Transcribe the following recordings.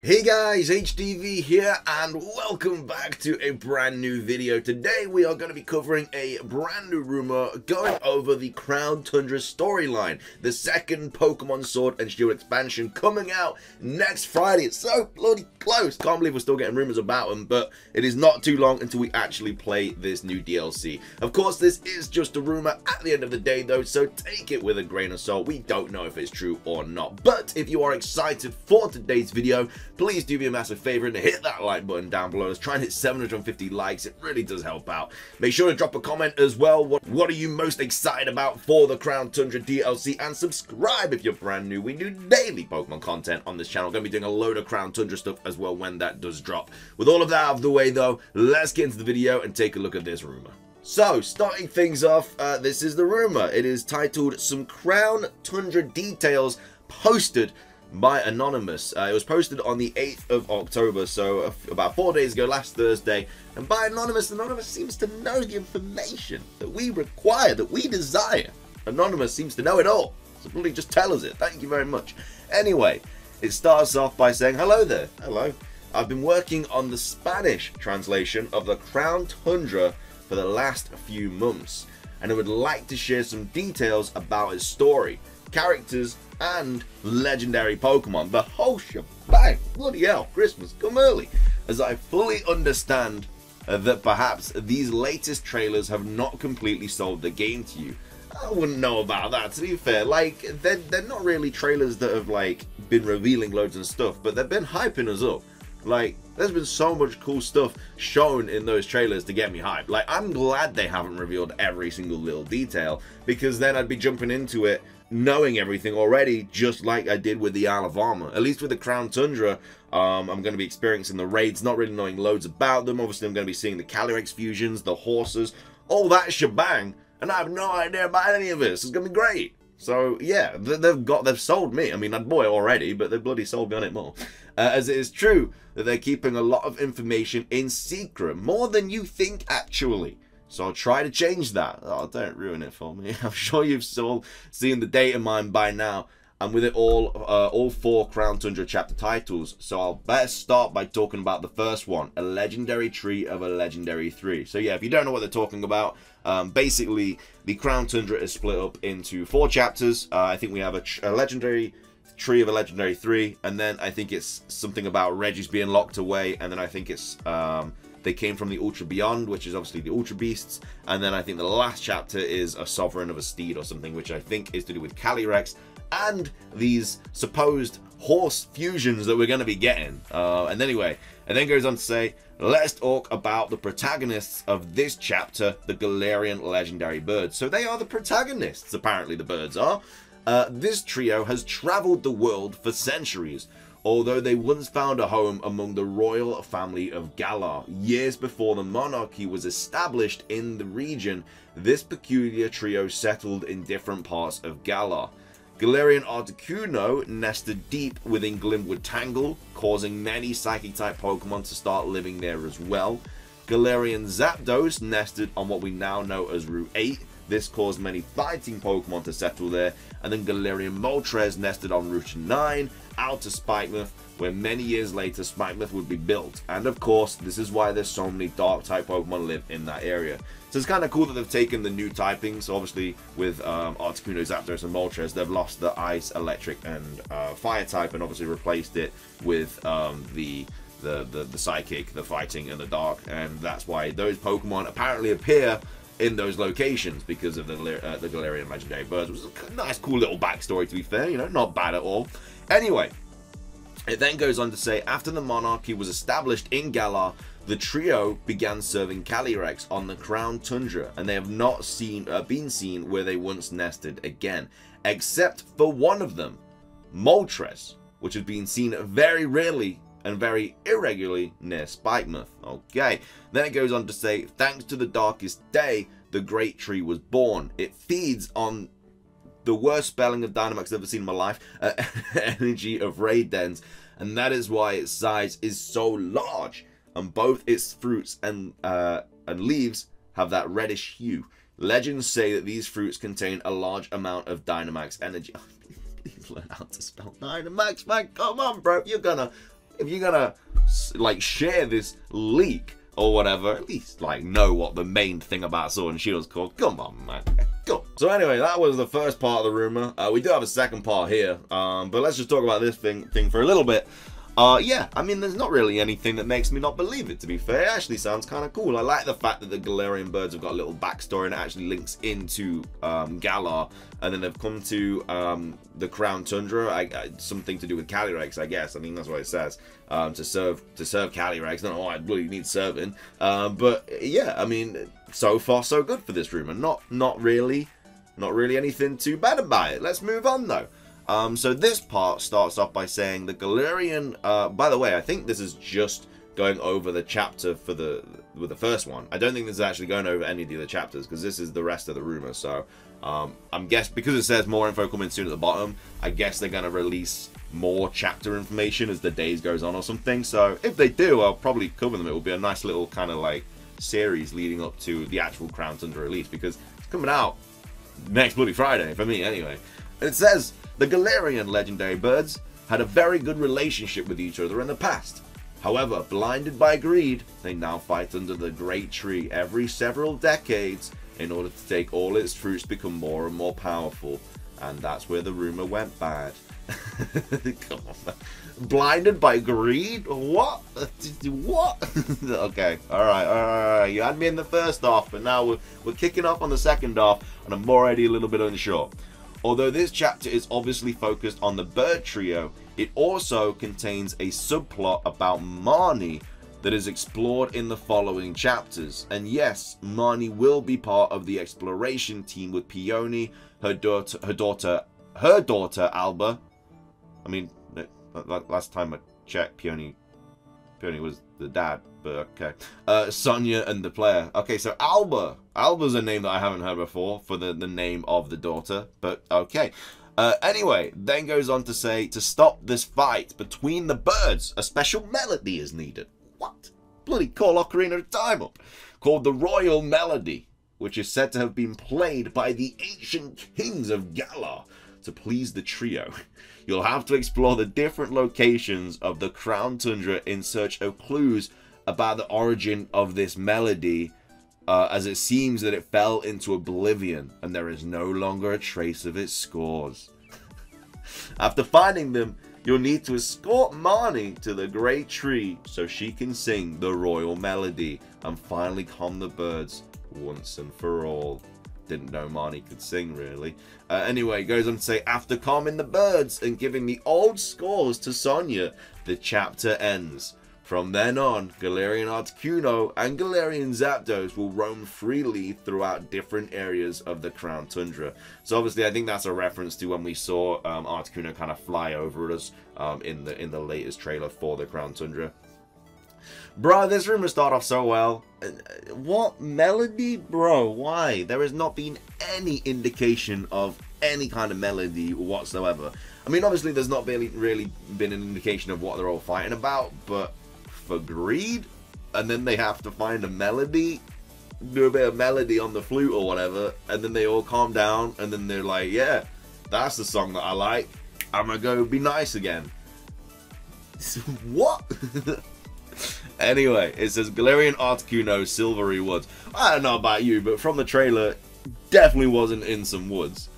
Hey guys, HDvee here and welcome back to a brand new video. Today we are going to be covering a brand new rumor going over the Crown Tundra storyline, the second Pokemon Sword and Shield expansion coming out next Friday. It's so bloody close. Can't believe we're still getting rumors about them, but it is not too long until we actually play this new DLC. Of course, this is just a rumor at the end of the day though, so take it with a grain of salt. We don't know if it's true or not, but if you are excited for today's video, please do me a massive favor and hit that like button down below. Let's try and hit 750 likes. It really does help out. Make sure to drop a comment as well. What are you most excited about for the Crown Tundra DLC? And subscribe if you're brand new. We do daily Pokemon content on this channel. Going to be doing a load of Crown Tundra stuff as well when that does drop. With all of that out of the way though, let's get into the video and take a look at this rumor. So, starting things off, this is the rumor. It is titled "Some Crown Tundra Details Posted by Anonymous." It was posted on the 8th of October, so about 4 days ago, last Thursday. And by Anonymous, Anonymous seems to know the information that we require, that we desire. Anonymous seems to know it all, so please just tell us it. Thank you very much. Anyway, it starts off by saying, "Hello there. Hello. I've been working on the Spanish translation of the Crown Tundra for the last few months, and I would like to share some details about its story, characters, and legendary Pokemon. The whole shebang. Bloody hell, Christmas come early. As I fully understand that perhaps these latest trailers have not completely sold the game to you." I wouldn't know about that, to be fair. Like, they're not really trailers that have like been revealing loads and stuff, but they've been hyping us up. Like, there's been so much cool stuff shown in those trailers to get me hyped. Like, I'm glad they haven't revealed every single little detail, because then I'd be jumping into it knowing everything already, just like I did with the Isle of Armor. At least with the Crown Tundra, I'm going to be experiencing the raids, not really knowing loads about them. Obviously, I'm going to be seeing the Calyrex fusions, the horses, all that shebang, and I have no idea about any of this. It's going to be great. So yeah, they've sold me. I mean, I'd bought it already, but they've bloody sold me on it more. As it is true that they're keeping a lot of information in secret, more than you think actually. So I'll try to change that. Oh, don't ruin it for me. I'm sure you've all seen the data mine by now, and with it all 4 Crown Tundra chapter titles. So I'll better start by talking about the first one, a legendary tree of a legendary 3. So yeah, if you don't know what they're talking about, basically the Crown Tundra is split up into 4 chapters. I think we have a legendary tree of a legendary 3, and then I think it's something about Regis being locked away, and then I think it's they came from the Ultra Beyond, which is obviously the Ultra Beasts, and then I think the last chapter is a Sovereign of a Steed or something, which I think is to do with Calyrex and these supposed horse fusions that we're going to be getting. And anyway, and then goes on to say, let's talk about the protagonists of this chapter, the Galarian legendary birds. So they are the protagonists, apparently the birds are. This trio has traveled the world for centuries, although they once found a home among the royal family of Galar. Years before the monarchy was established in the region, this peculiar trio settled in different parts of Galar. Galarian Articuno nested deep within Glimwood Tangle, causing many Psychic-type Pokemon to start living there as well. Galarian Zapdos nested on what we now know as Route 8. This caused many fighting Pokemon to settle there. And then Galarian Moltres nested on Route 9, out to Spikemuth, where many years later Spikemuth would be built. And of course, this is why there's so many Dark-type Pokemon live in that area. So it's kind of cool that they've taken the new typings. So obviously with Articuno, Zapdos, and Moltres, they've lost the Ice, Electric, and Fire type, and obviously replaced it with the Psychic, the Fighting, and the Dark. And that's why those Pokemon apparently appear in those locations, because of the Galarian legendary birds. It was a nice, cool little backstory, to be fair. You know, not bad at all. Anyway, it then goes on to say, after the monarchy was established in Galar, the trio began serving Calyrex on the Crown Tundra, and they have not been seen where they once nested again, except for one of them, Moltres, which has been seen very rarely and very irregularly near Spikemuth. Okay, then it goes on to say, thanks to the darkest day, the great tree was born. It feeds on the worst spelling of Dynamax I've ever seen in my life, energy of raid dens, and that is why its size is so large, and both its fruits and leaves have that reddish hue. Legends say that these fruits contain a large amount of Dynamax energy. Please learn how to spell Dynamax, man. Come on, bro. You're gonna if you're gonna like share this leak or whatever, at least like know what the main thing about Sword and Shield's called. Come on, man. Go. So anyway, that was the first part of the rumor. We do have a second part here, but let's just talk about this thing for a little bit. Yeah, I mean, there's not really anything that makes me not believe it, to be fair. It actually sounds kind of cool. I like the fact that the Galarian birds have got a little backstory and it actually links into Galar, and then they've come to the Crown Tundra, something to do with Calyrex, I guess. I mean, that's what it says, to serve Calyrex. I don't know why it really needs serving, but yeah, I mean, so far so good for this rumor. Not really anything too bad about it. Let's move on though. So this part starts off by saying the Galarian, by the way, I think this is just going over the chapter with the first one. I don't think this is actually going over any of the other chapters, because this is the rest of the rumor. So I'm guessing, because it says more info coming soon at the bottom, I guess they're going to release more chapter information as the days goes on or something. So if they do, I'll probably cover them. It will be a nice little kind of like series leading up to the actual Crown Tundra release, because it's coming out next bloody Friday for me anyway. And it says the Galarian legendary birds had a very good relationship with each other in the past. However, blinded by greed, they now fight under the Great Tree every several decades in order to take all its fruits to become more and more powerful. And that's where the rumor went bad. Come on, man. Blinded by greed? What? What? Okay, alright. You had me in the first half, but now we're kicking off on the second half, and I'm already a little bit unsure. Although this chapter is obviously focused on the bird trio, it also contains a subplot about Marnie that is explored in the following chapters. And yes, Marnie will be part of the exploration team with Peony, her daughter Alba. I mean, last time I checked, Peony was the dad, but okay. Sonia and the player. Okay, so Alba's a name that I haven't heard before for the name of the daughter, but okay. Anyway, then goes on to say, to stop this fight between the birds, a special melody is needed. What? Bloody call Ocarina of Time up. Called the Royal Melody, which is said to have been played by the ancient kings of Galar to please the trio. You'll have to explore the different locations of the Crown Tundra in search of clues about the origin of this melody, as it seems that it fell into oblivion and there is no longer a trace of its scores. After finding them, you'll need to escort Marnie to the Great Tree so she can sing the Royal Melody and finally calm the birds once and for all. Didn't know Marnie could sing, really. Anyway, goes on to say, after calming the birds and giving the old scores to Sonia, the chapter ends. From then on, Galarian Articuno and Galarian Zapdos will roam freely throughout different areas of the Crown Tundra. So obviously, I think that's a reference to when we saw Articuno kind of fly over us in the latest trailer for the Crown Tundra. Bro, this rumor started off so well. What melody? Bro, why? There has not been any indication of any kind of melody whatsoever. I mean, obviously there's not really been an indication of what they're all fighting about, but for greed? And then they have to find a melody, do a bit of melody on the flute or whatever, and then they all calm down, and then they're like, yeah, that's the song that I like. I'm gonna go be nice again. What? Anyway, it says Galarian Articuno, Silvery Woods. I don't know about you, but from the trailer, definitely wasn't in some woods.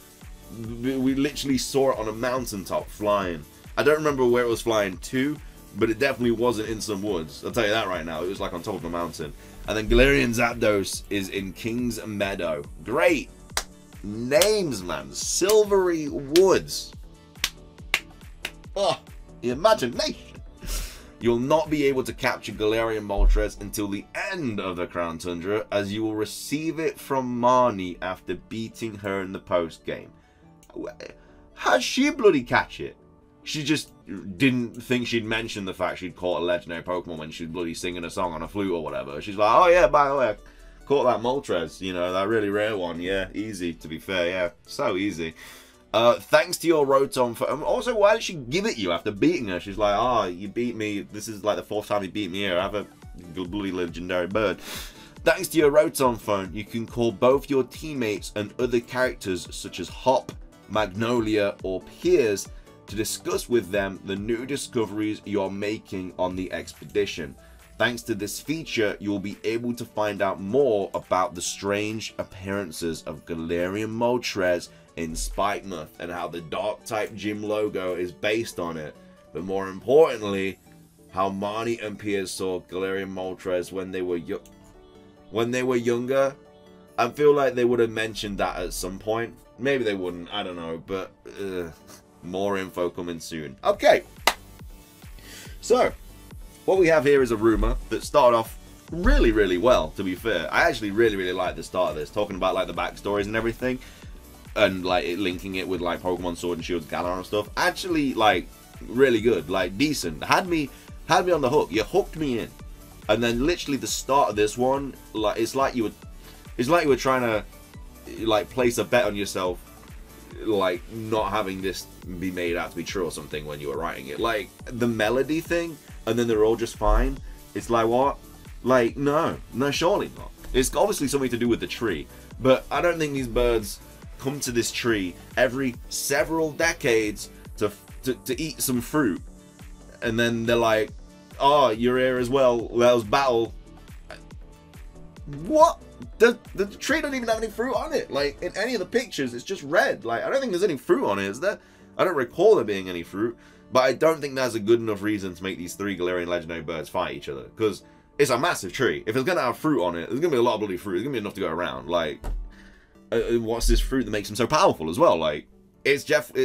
We literally saw it on a mountaintop flying. I don't remember where it was flying to, but it definitely wasn't in some woods. I'll tell you that right now. It was like on top of a mountain. And then Galarian Zapdos is in King's Meadow. Great names, man. Silvery Woods. Oh, the imagination. You'll not be able to capture Galarian Moltres until the end of the Crown Tundra, as you will receive it from Marnie after beating her in the post-game. How'd she bloody catch it? She just didn't think she'd mention the fact she'd caught a legendary Pokemon when she'd bloody singing a song on a flute or whatever. She's like, oh yeah, by the way, I caught that Moltres, you know, that really rare one. Yeah, easy, to be fair, yeah, so easy. Thanks to your Rotom for... Also, why did she give it you after beating her? She's like, oh, you beat me. This is like the 4th time you beat me here. I have a bloody legendary bird. Thanks to your Rotom phone, you can call both your teammates and other characters such as Hop, Magnolia, or Piers to discuss with them the new discoveries you're making on the expedition. Thanks to this feature, you'll be able to find out more about the strange appearances of Galarian Moltres in Spikemuth and how the Dark-type gym logo is based on it. But more importantly, how Marnie and Piers saw Galarian Moltres when they were younger. I feel like they would have mentioned that at some point. Maybe they wouldn't, I don't know, but more info coming soon. Okay, so what we have here is a rumor that started off really, really well, to be fair. I actually really, really like the start of this, talking about like the backstories and everything, and like linking it with like Pokemon Sword and Shield's Galar and stuff. Actually, like, really good, like decent. Had me on the hook. You hooked me in. And then literally the start of this one, like it's like you were trying to like place a bet on yourself, like not having this be made out to be true or something when you were writing it. Like the melody thing, and then they're all just fine. It's like, what? Like, no, surely not. It's obviously something to do with the tree, but I don't think these birds come to this tree every several decades to eat some fruit, and then they're like, oh, you're here as well, let's battle. What? The tree doesn't even have any fruit on it. Like, in any of the pictures, it's just red. Like, I don't think there's any fruit on it, is there? I don't recall there being any fruit, but I don't think that's a good enough reason to make these 3 Galarian legendary birds fight each other, because it's a massive tree. If it's going to have fruit on it, there's going to be a lot of bloody fruit. There's going to be enough to go around. Like, what's this fruit that makes them so powerful as well? Like, it's just,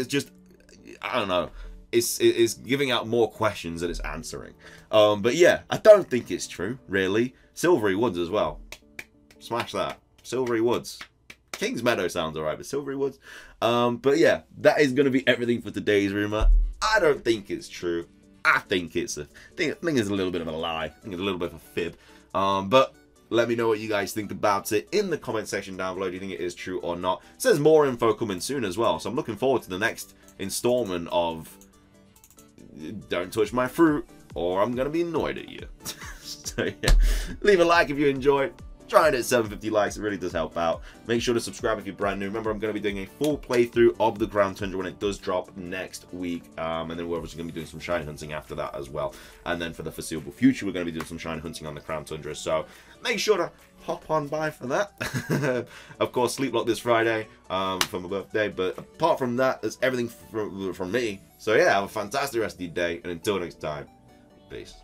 I don't know. It's giving out more questions than it's answering. But yeah, I don't think it's true, really. Silvery Woods as well. Smash that. Silvery Woods. King's Meadow sounds alright, but Silvery Woods. But yeah, that is going to be everything for today's rumor. I don't think it's true. I think it's I think it's a little bit of a lie. I think it's a little bit of a fib. But let me know what you guys think about it in the comment section down below. Do you think it is true or not? It says more info coming soon as well, so I'm looking forward to the next installment of Don't Touch My Fruit, or I'm going to be annoyed at you. So yeah, leave a like if you enjoyed. Try and hit 750 likes, it really does help out. Make sure to subscribe if you're brand new. Remember, I'm going to be doing a full playthrough of the Crown Tundra when it does drop next week. And then we're obviously going to be doing some shiny hunting after that as well. And then for the foreseeable future, we're going to be doing some shiny hunting on the Crown Tundra. So make sure to hop on by for that. Of course, sleep lock this Friday for my birthday. But apart from that, that's everything from me. So yeah, have a fantastic rest of your day. And until next time, peace.